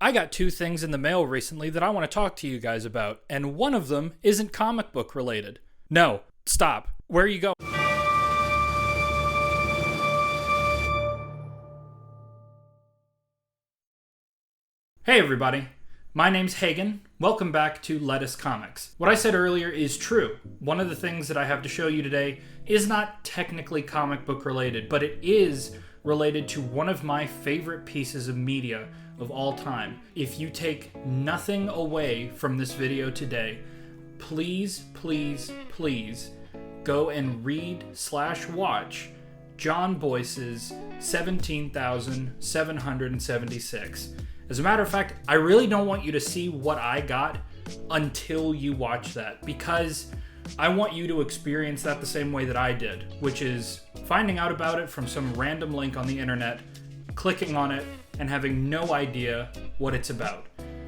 I got two things in the mail recently that I want to talk to you guys about, and one of them isn't comic book related. No, stop. Where are you going? Hey everybody, my name's Haden. Welcome back to Lettuce Comics. What I said earlier is true. One of the things that I have to show you today is not technically comic book related, but it is related to one of my favorite pieces of media of all time. If you take nothing away from this video today, please go and read/watch John Boyce's 17,776. As a matter of fact, I really don't want you to see what I got until you watch that, because I want you to experience that the same way that I did, which is finding out about it from some random link on the internet, clicking on it, and having no idea what it's about.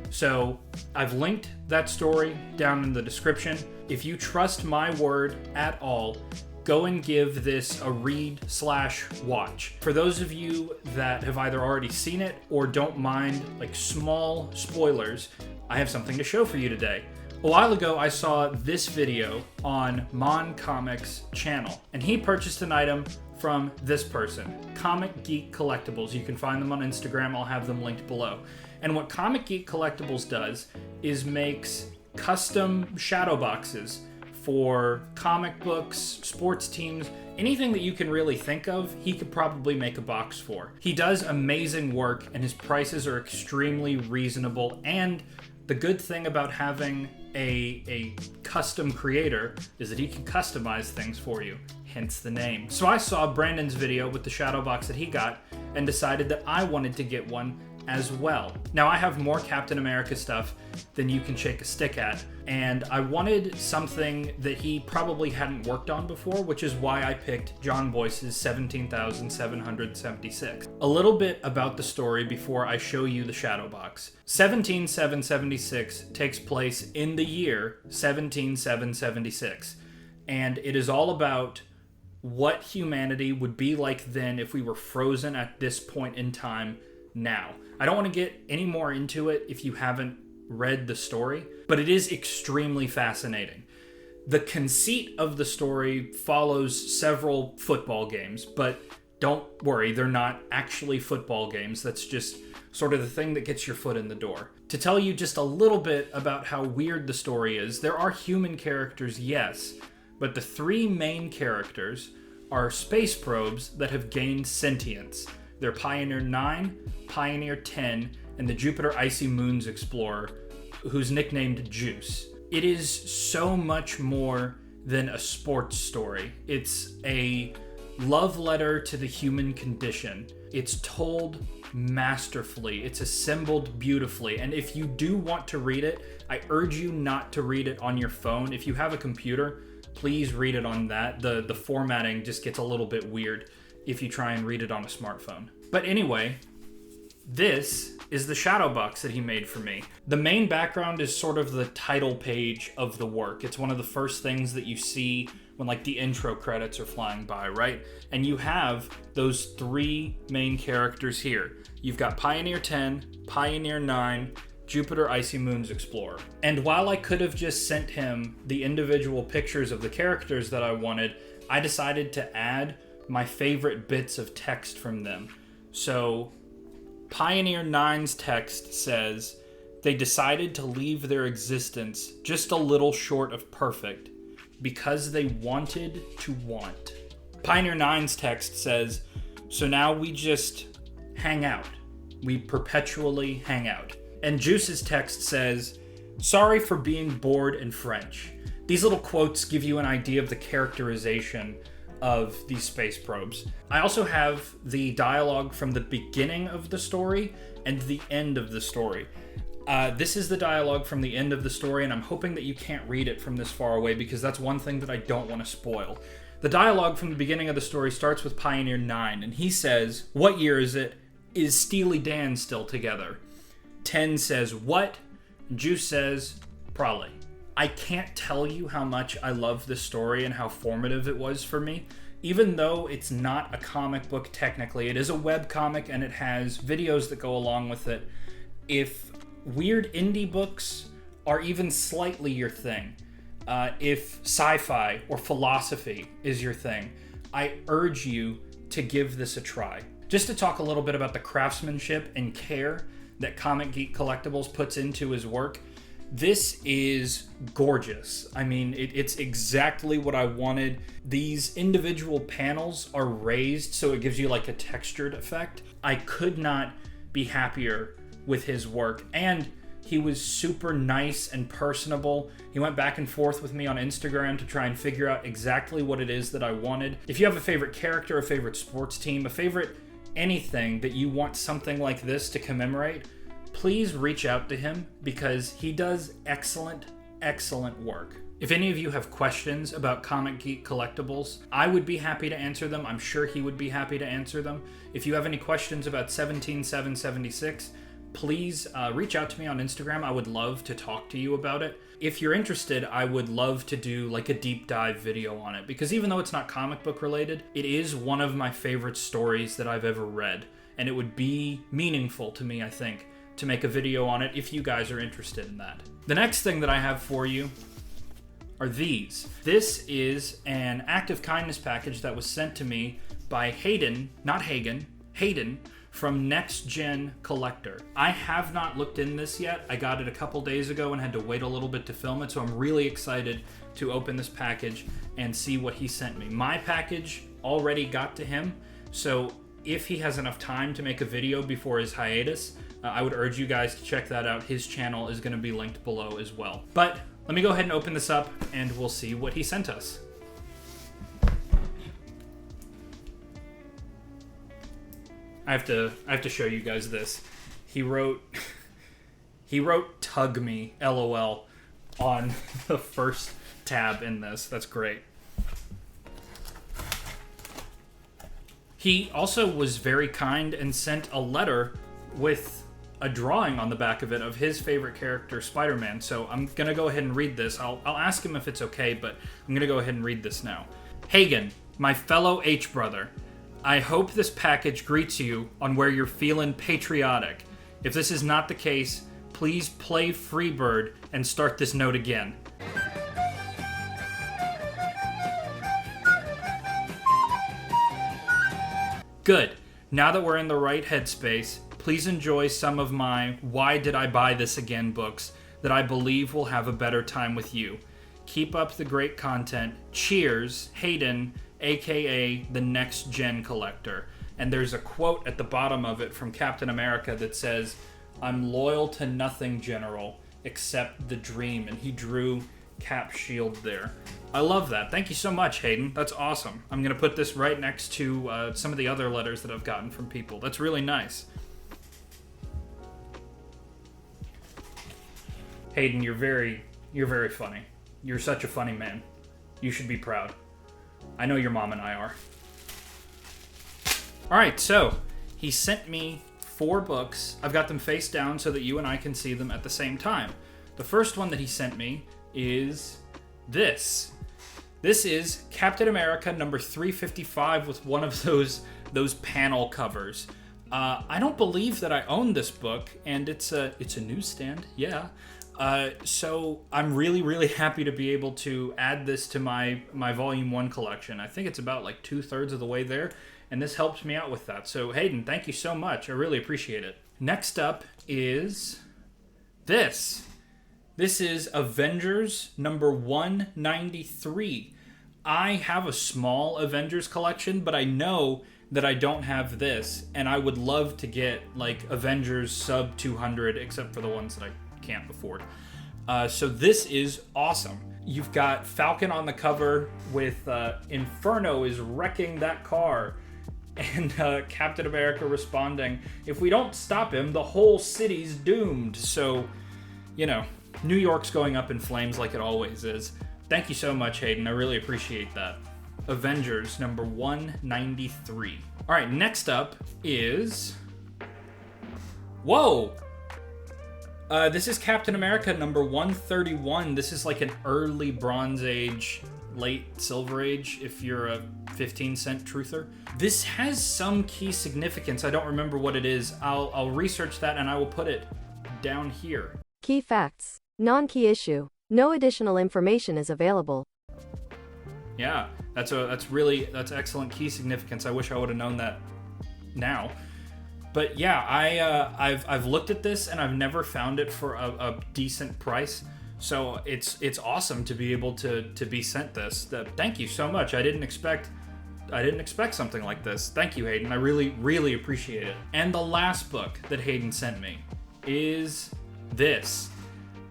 So I've linked that story down in the description. If you trust my word at all, go and give this a read/watch. For those of you that have either already seen it or don't mind like small spoilers, I have something to show for you today. A while ago, I saw this video on Mon Comics' channel, and he purchased an item from this person, Geek Collectibles. You can find them on Instagram. I'll have them linked below. And what Geek Collectibles does is makes custom shadow boxes for comic books, sports teams, anything that you can really think of, he could probably make a box for. He does amazing work, and his prices are extremely reasonable, and the good thing about having a custom creator is that he can customize things for you, hence the name. So I saw Brandon's video with the shadow box that he got and decided that I wanted to get one as well. Now I have more Captain America stuff than you can shake a stick at, and I wanted something that he probably hadn't worked on before, which is why I picked John Boyce's 17,776. A little bit about the story before I show you the shadow box. 17,776 takes place in the year 17,776, and it is all about what humanity would be like then if we were frozen at this point in time now. I don't want to get any more into it if you haven't read the story, but it is extremely fascinating. The conceit of the story follows several football games, but don't worry, they're not actually football games. That's just sort of the thing that gets your foot in the door. To tell you just a little bit about how weird the story is, there are human characters, yes, but the three main characters are space probes that have gained sentience. They're Pioneer 9, Pioneer 10, and the Jupiter Icy Moons Explorer, who's nicknamed Juice. It is so much more than a sports story. It's a love letter to the human condition. It's told masterfully. It's assembled beautifully. And if you do want to read it, I urge you not to read it on your phone. If you have a computer, please read it on that. The formatting just gets a little bit weird if you try and read it on a smartphone. But anyway, this is the shadow box that he made for me. The main background is sort of the title page of the work. It's one of the first things that you see when like the intro credits are flying by, right? And you have those three main characters here. You've got Pioneer 10, Pioneer 9, Jupiter Icy Moons Explorer. And while I could have just sent him the individual pictures of the characters that I wanted, I decided to add my favorite bits of text from them. So Pioneer 9's text says, "They decided to leave their existence just a little short of perfect because they wanted to want." Pioneer 9's text says, "So now we just hang out. We perpetually hang out." And Juice's text says, "Sorry for being bored and French." These little quotes give you an idea of the characterization of these space probes. I also have the dialogue from the beginning of the story and the end of the story. This is the dialogue from the end of the story, and I'm hoping that you can't read it from this far away because that's one thing that I don't want to spoil. The dialogue from the beginning of the story starts with Pioneer 9, and he says, "What year is it? Is Steely Dan still together?" 10 says, "What?" Juice says, "Probably." I can't tell you how much I love this story and how formative it was for me. Even though it's not a comic book technically, it is a web comic and it has videos that go along with it. If weird indie books are even slightly your thing, if sci-fi or philosophy is your thing, I urge you to give this a try. Just to talk a little bit about the craftsmanship and care that Comic Geek Collectibles puts into his work, this is gorgeous. I mean, it's exactly what I wanted. These individual panels are raised, so it gives you like a textured effect. I could not be happier with his work, and he was super nice and personable. He went back and forth with me on Instagram to try and figure out exactly what it is that I wanted. If you have a favorite character, a favorite sports team, a favorite anything that you want something like this to commemorate, please reach out to him because he does excellent, excellent work. If any of you have questions about Comic Geek Collectibles, I would be happy to answer them. I'm sure he would be happy to answer them. If you have any questions about 17776, please reach out to me on Instagram. I would love to talk to you about it. If you're interested, I would love to do like a deep dive video on it, because even though it's not comic book related, it is one of my favorite stories that I've ever read, and it would be meaningful to me, I think, to make a video on it if you guys are interested in that. The next thing that I have for you are these. This is an act of kindness package that was sent to me by Haden, not Hagen, Haden, from Next Gen Collector. I have not looked in this yet. I got it a couple days ago and had to wait a little bit to film it, so I'm really excited to open this package and see what he sent me. My package already got to him, so if he has enough time to make a video before his hiatus, I would urge you guys to check that out. His channel is going to be linked below as well. But let me go ahead and open this up and we'll see what he sent us. I have to show you guys this. He wrote "Tug me, LOL" on the first tab in this. That's great. He also was very kind and sent a letter with a drawing on the back of it of his favorite character, Spider-Man. So I'm gonna go ahead and read this. I'll ask him if it's okay, but I'm gonna go ahead and read this now. Hagen, my fellow H-brother, I hope this package greets you on where you're feeling patriotic. If this is not the case, please play Freebird and start this note again. Good. Now that we're in the right headspace, please enjoy some of my Why Did I Buy This Again books that I believe will have a better time with you. Keep up the great content. Cheers, Haden, aka the Next Gen Collector. And there's a quote at the bottom of it from Captain America that says, "I'm loyal to nothing, General, except the dream." And he drew Cap's shield there. I love that. Thank you so much, Haden. That's awesome. I'm going to put this right next to some of the other letters that I've gotten from people. That's really nice. Haden, you're very funny. You're such a funny man. You should be proud. I know your mom and I are. Alright, so he sent me 4 books. I've got them face down so that you and I can see them at the same time. The first one that he sent me is this. This is Captain America number 355 with one of those panel covers. I don't believe that I own this book, and it's a newsstand, yeah. So I'm really happy to be able to add this to my Volume 1 collection. I think it's about like 2/3 of the way there, and this helps me out with that. So Haden, thank you so much. I really appreciate it. Next up is this. This is Avengers number 193. I have a small Avengers collection, but I know that I don't have this, and I would love to get like Avengers sub 200, except for the ones that I can't afford. So this is awesome. You've got Falcon on the cover with Inferno is wrecking that car, and Captain America responding, "If we don't stop him, the whole city's doomed." So, you know, New York's going up in flames like it always is. Thank you so much, Haden. I really appreciate that. Avengers number 193. All right, next up is... Whoa! This is Captain America number 131. This is like an early Bronze Age, late Silver Age, if you're a 15-cent truther. This has some key significance. I don't remember what it is. I'll research that and I will put it down here. Key facts. Non-key issue. No additional information is available. Yeah, that's excellent key significance. I wish I would have known that now. But yeah, I've looked at this and I've never found it for a decent price. So it's awesome to be able to be sent this. Thank you so much. I didn't expect something like this. Thank you, Haden. I really appreciate it. And the last book that Haden sent me is this.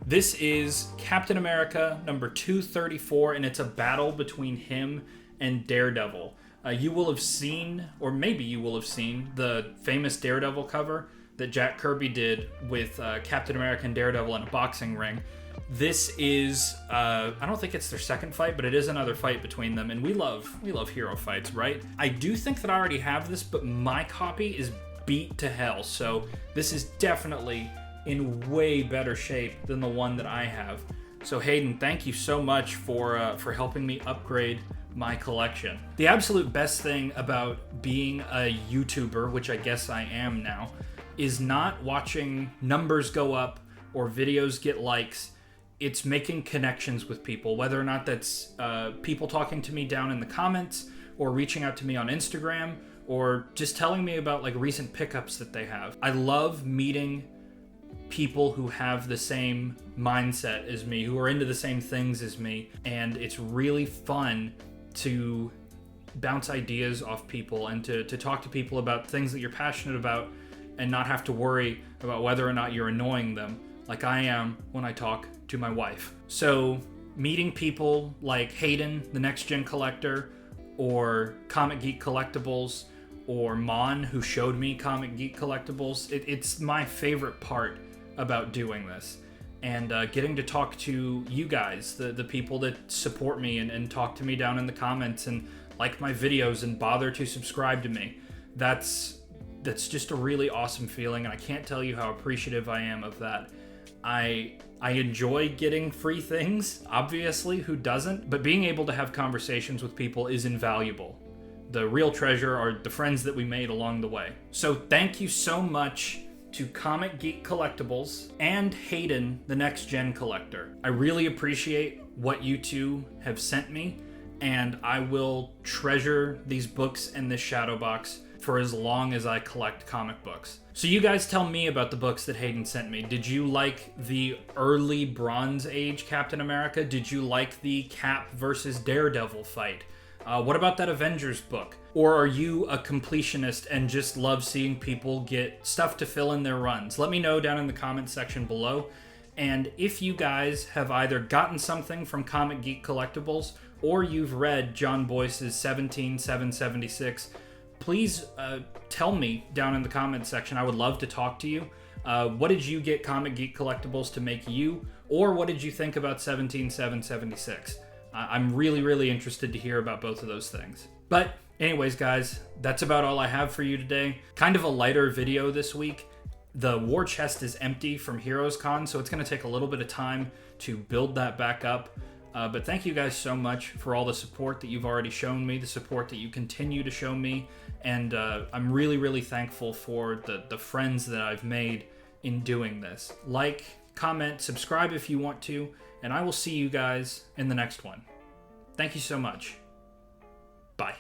This is Captain America number 234, and it's a battle between him and Daredevil. You will have seen, or maybe you will have seen, the famous Daredevil cover that Jack Kirby did with Captain America and Daredevil in a boxing ring. This is, I don't think it's their second fight, but it is another fight between them, and we love hero fights, right? I do think that I already have this, but my copy is beat to hell, so this is definitely in way better shape than the one that I have. So Haden, thank you so much for helping me upgrade my collection. The absolute best thing about being a YouTuber, which I guess I am now, is not watching numbers go up or videos get likes. It's making connections with people, whether or not that's people talking to me down in the comments or reaching out to me on Instagram or just telling me about like recent pickups that they have. I love meeting people who have the same mindset as me, who are into the same things as me, and it's really fun to bounce ideas off people and to talk to people about things that you're passionate about and not have to worry about whether or not you're annoying them, like I am when I talk to my wife. So meeting people like Haden, the Next Gen Collector, or Comic Geek Collectibles, or Mon, who showed me Comic Geek Collectibles, it's my favorite part about doing this. And getting to talk to you guys, the people that support me and talk to me down in the comments and like my videos and bother to subscribe to me. That's just a really awesome feeling, and I can't tell you how appreciative I am of that. I enjoy getting free things, obviously, who doesn't? But being able to have conversations with people is invaluable. The real treasure are the friends that we made along the way. So thank you so much to Comic Geek Collectibles and Haden, the Next Gen Collector. I really appreciate what you two have sent me, and I will treasure these books in this shadow box for as long as I collect comic books. So you guys tell me about the books that Haden sent me. Did you like the early Bronze Age Captain America? Did you like the Cap versus Daredevil fight? What about that Avengers book? Or are you a completionist and just love seeing people get stuff to fill in their runs? Let me know down in the comments section below. And if you guys have either gotten something from Comic Geek Collectibles or you've read John Boyce's 17776, please tell me down in the comments section. I would love to talk to you. What did you get Comic Geek Collectibles to make you? Or what did you think about 17776? I'm really interested to hear about both of those things. But anyways, guys, that's about all I have for you today. Kind of a lighter video this week. The war chest is empty from Heroes Con, so it's going to take a little bit of time to build that back up. But thank you guys so much for all the support that you've already shown me, the support that you continue to show me, and I'm really thankful for the friends that I've made in doing this. Like, comment, subscribe if you want to, and I will see you guys in the next one. Thank you so much. Bye.